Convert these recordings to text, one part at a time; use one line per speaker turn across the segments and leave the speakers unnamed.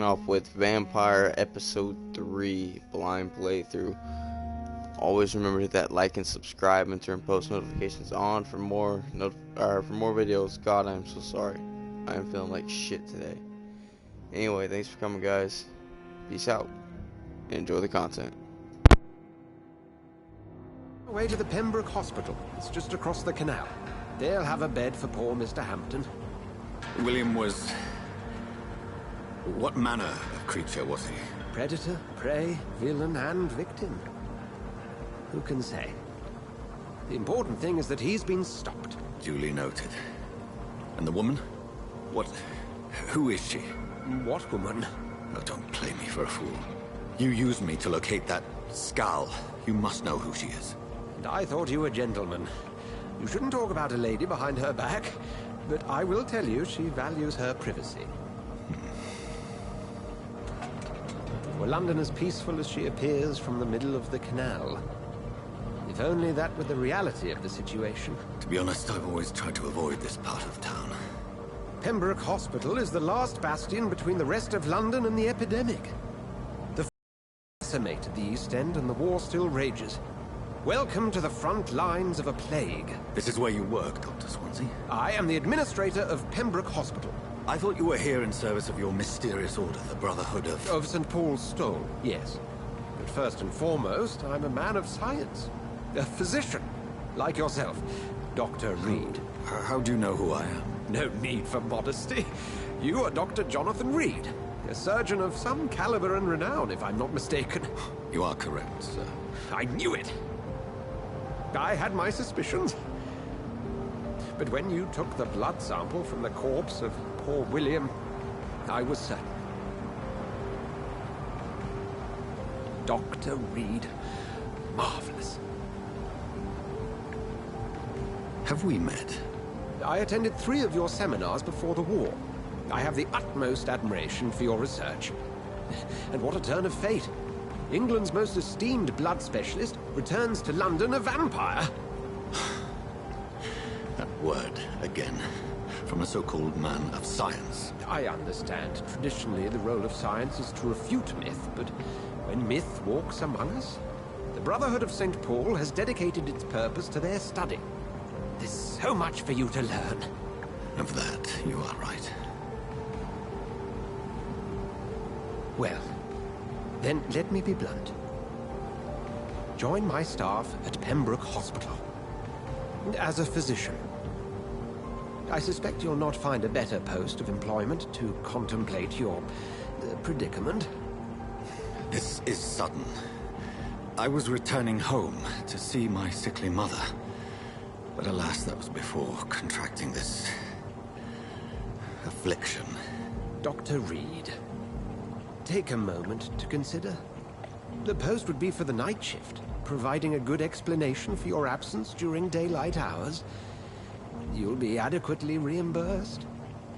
Off with Vampyr Episode 3 Blind Playthrough. Always remember to hit that like and subscribe and turn post notifications on for more videos. God, I'm so sorry. I am feeling like shit today. Anyway, thanks for coming, guys. Peace out. Enjoy the content.
Away to the Pembroke Hospital. It's just across the canal. They'll have a bed for poor Mr. Hampton.
William was... What manner of creature was he?
Predator, prey, villain, and victim. Who can say? The important thing is that he's been stopped.
Duly noted. And the woman? Who is she?
What woman?
Oh, don't play me for a fool. You used me to locate that skull. You must know who she is.
And I thought you a gentleman. You shouldn't talk about a lady behind her back, but I will tell you she values her privacy. Were London as peaceful as she appears from the middle of the canal? If only that were the reality of the situation.
To be honest, I've always tried to avoid this part of town.
Pembroke Hospital is the last bastion between the rest of London and the epidemic. The decimated the East End and the war still rages. Welcome to the front lines of a plague.
This is where you work, Dr. Swansea?
I am the administrator of Pembroke Hospital.
I thought you were here in service of your mysterious order, the Brotherhood of...
Of St. Paul's Stole, yes. But first and foremost, I'm a man of science. A physician, like yourself, Dr. Reed.
How do you know who I am?
No need for modesty. You are Dr. Jonathan Reed, a surgeon of some caliber and renown, if I'm not mistaken.
You are correct, sir.
I knew it. I had my suspicions. But when you took the blood sample from the corpse of poor William, I was certain. Dr. Reed. Marvelous.
Have we met?
I attended 3 of your seminars before the war. I have the utmost admiration for your research. And what a turn of fate. England's most esteemed blood specialist returns to London a vampire.
That word, again. From a so-called man of science.
I understand. Traditionally, the role of science is to refute myth, but when myth walks among us, the Brotherhood of St. Paul has dedicated its purpose to their study. There's so much for you to learn.
Of that, you are right.
Well, then let me be blunt. Join my staff at Pembroke Hospital. As a physician. I suspect you'll not find a better post of employment to contemplate your predicament.
This is sudden. I was returning home to see my sickly mother. But alas, that was before contracting this... affliction.
Dr. Reed, take a moment to consider. The post would be for the night shift, providing a good explanation for your absence during daylight hours. You'll be adequately reimbursed,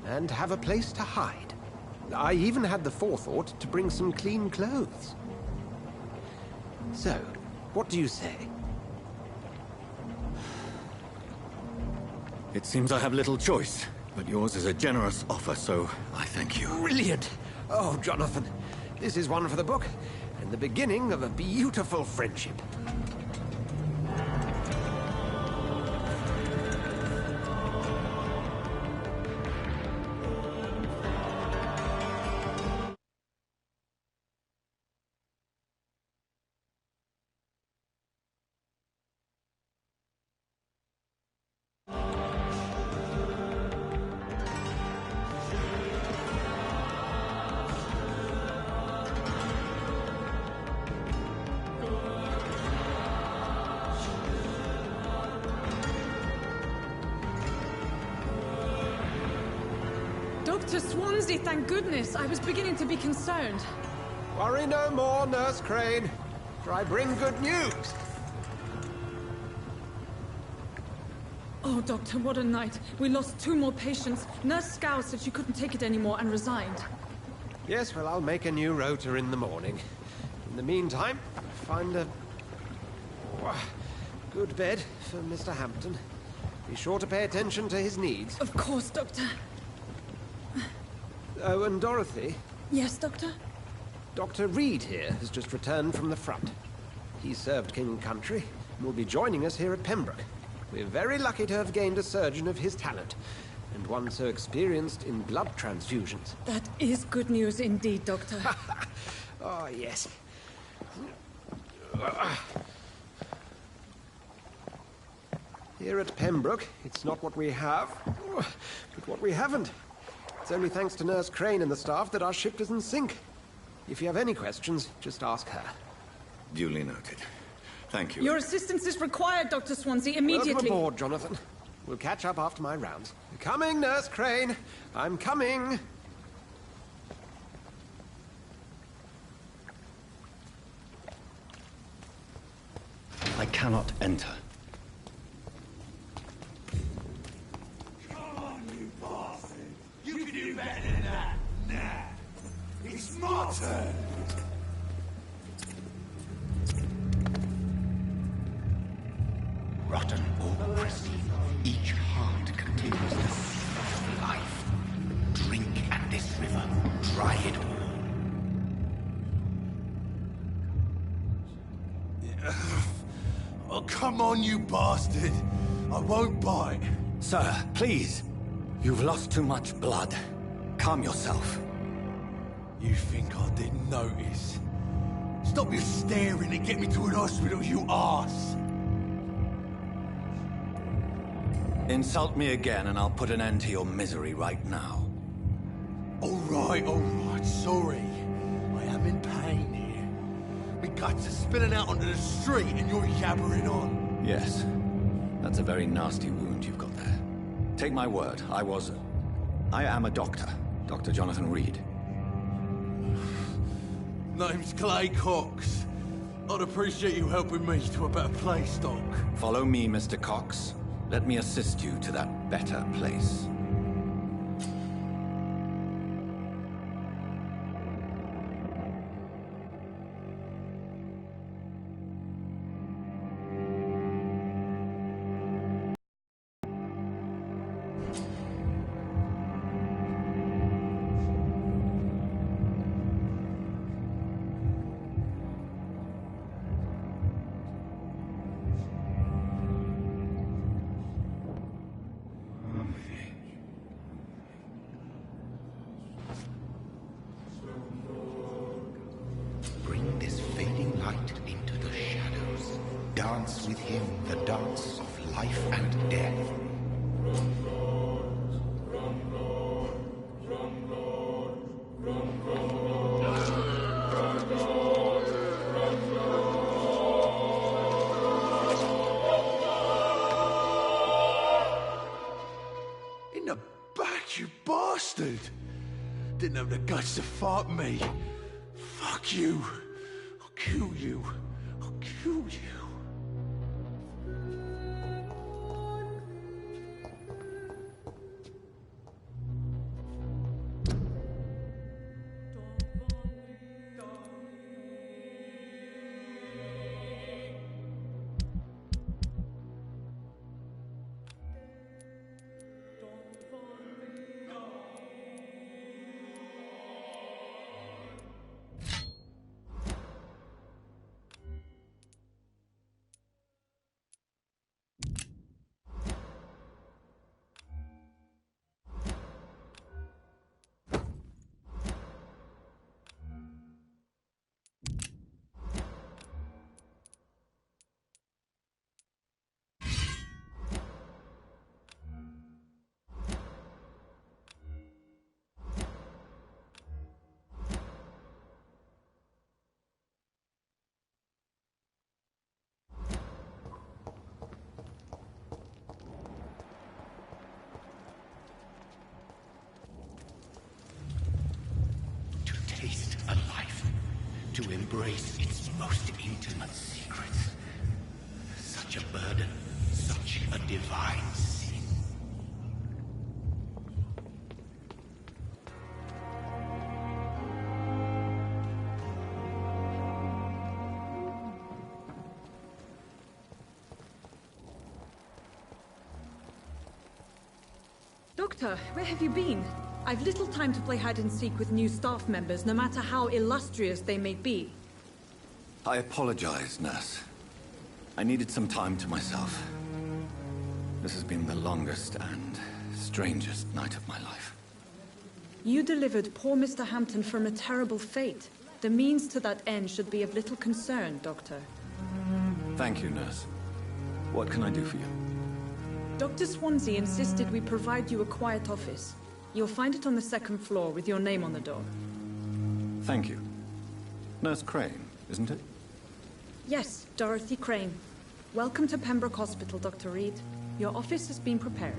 and have a place to hide. I even had the forethought to bring some clean clothes. So, what do you say?
It seems I have little choice, but yours is a generous offer, so I thank you.
Brilliant! Oh, Jonathan, this is one for the book, and the beginning of a beautiful friendship.
Dr. Swansea, thank goodness. I was beginning to be concerned.
Worry no more, Nurse Crane, for I bring good news.
Oh, Doctor, what a night. We lost 2 more patients. Nurse Scow said she couldn't take it anymore and resigned.
Yes, well, I'll make a new rota in the morning. In the meantime, find a good bed for Mr. Hampton. Be sure to pay attention to his needs.
Of course, Doctor.
Oh, and Dorothy,
Yes, Doctor?
Dr. Reed here has just returned from the front. He served King and Country and will be joining us here at Pembroke. We're very lucky to have gained a surgeon of his talent, and one so experienced in blood transfusions.
That is good news indeed, Doctor.
Oh, yes. Here at Pembroke, it's not what we have, but what we haven't. It's only thanks to Nurse Crane and the staff that our ship doesn't sink. If you have any questions, just ask her.
Duly noted. Thank you.
Your assistance is required, Dr. Swansea, immediately.
Welcome aboard, Jonathan. We'll catch up after my rounds. Coming, Nurse Crane. I'm coming.
I cannot enter.
Come on, you bastard! You can do better than that! Nah! It's my turn!
Rotten or pristine, each heart contains the seed of life. Drink at this river, try it all.
Oh, come on, you bastard! I won't bite!
Sir, please. You've lost too much blood. Calm yourself.
You think I didn't notice? Stop your staring and get me to an hospital, you arse!
Insult me again and I'll put an end to your misery right now.
Alright, sorry. I am in pain here. My guts are spilling out onto the street and you're yabbering on.
Yes. That's a very nasty wound you've got there. Take my word, I am a doctor. Dr. Jonathan Reed.
Name's Clay Cox. I'd appreciate you helping me to a better place, Doc.
Follow me, Mr. Cox. Let me assist you to that better place.
Bring this fading light into the shadows. Dance with him the dance of life and death.
In the back, you bastard! Didn't have the guts to fight me. Fuck you. I'll kill you. I'll kill you.
Taste a life, to embrace its most intimate secrets. Such a burden, such a divine sin.
Doctor, where have you been? I've little time to play hide-and-seek with new staff members, no matter how illustrious they may be.
I apologize, nurse. I needed some time to myself. This has been the longest and strangest night of my life.
You delivered poor Mr. Hampton from a terrible fate. The means to that end should be of little concern, Doctor.
Thank you, nurse. What can I do for you?
Dr. Swansea insisted we provide you a quiet office. You'll find it on the second floor with your name on the door.
Thank you. Nurse Crane, isn't it?
Yes, Dorothy Crane. Welcome to Pembroke Hospital, Dr. Reed. Your office has been prepared.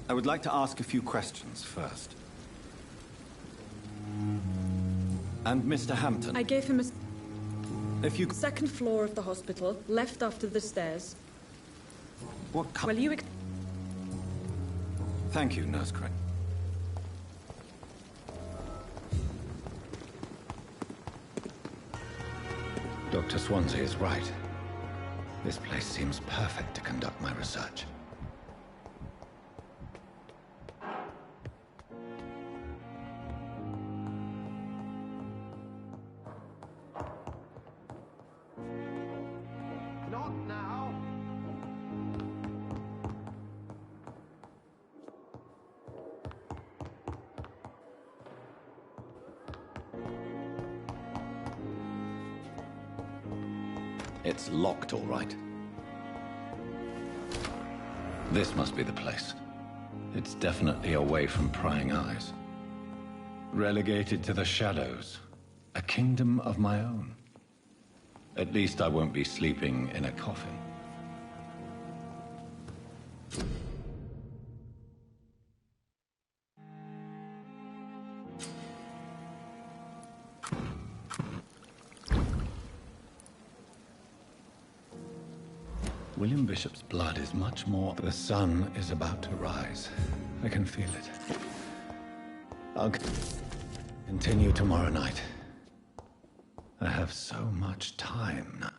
I would like to ask a few questions first. And Mr. Hampton,
I gave him a
if you...
second floor of the hospital, left after the stairs.
What
Well, you...
Thank you, Nurse Crane. Dr. Swansea is right. This place seems perfect to conduct my research.
Not now.
It's locked, all right. This must be the place. It's definitely away from prying eyes. Relegated to the shadows. A kingdom of my own. At least I won't be sleeping in a coffin. William Bishop's blood is much more... The sun is about to rise. I can feel it. I'll continue tomorrow night. I have so much time now.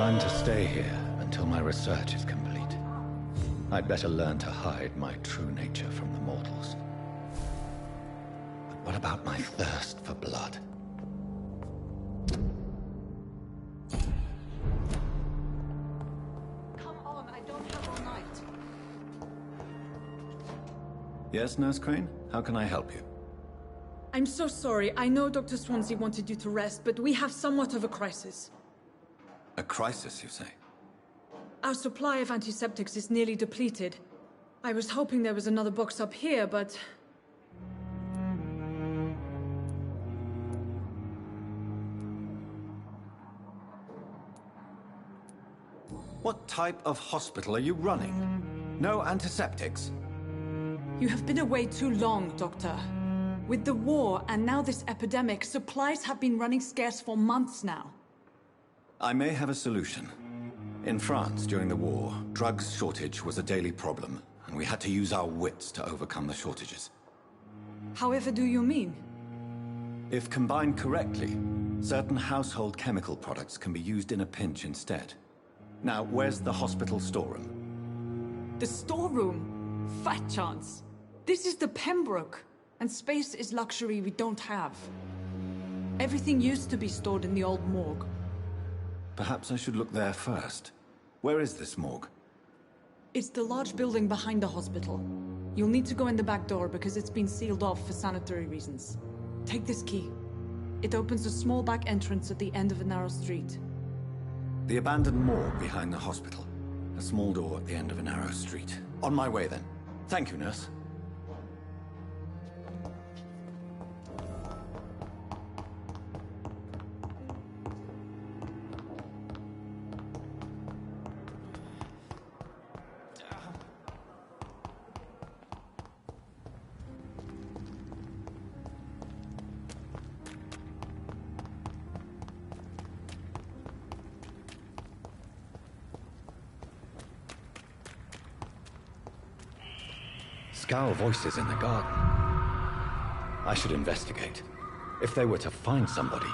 I'm to stay here until my research is complete. I'd better learn to hide my true nature from the mortals. But what about my thirst for blood?
Come on, I don't have all night.
Yes, Nurse Crane? How can I help you?
I'm so sorry. I know Dr. Swansea wanted you to rest, but we have somewhat of a crisis.
A crisis, you say?
Our supply of antiseptics is nearly depleted. I was hoping there was another box up here, but...
What type of hospital are you running? No antiseptics?
You have been away too long, Doctor. With the war and now this epidemic, supplies have been running scarce for months now.
I may have a solution. In France, during the war, drugs shortage was a daily problem, and we had to use our wits to overcome the shortages.
However do you mean?
If combined correctly, certain household chemical products can be used in a pinch instead. Now, where's the hospital storeroom?
The storeroom? Fat chance. This is the Pembroke, and space is luxury we don't have. Everything used to be stored in the old morgue.
Perhaps I should look there first. Where is this morgue?
It's the large building behind the hospital. You'll need to go in the back door because it's been sealed off for sanitary reasons. Take this key. It opens a small back entrance at the end of a narrow street.
The abandoned morgue behind the hospital. A small door at the end of a narrow street. On my way then. Thank you, nurse. Scowl voices in the garden. I should investigate. If they were to find somebody,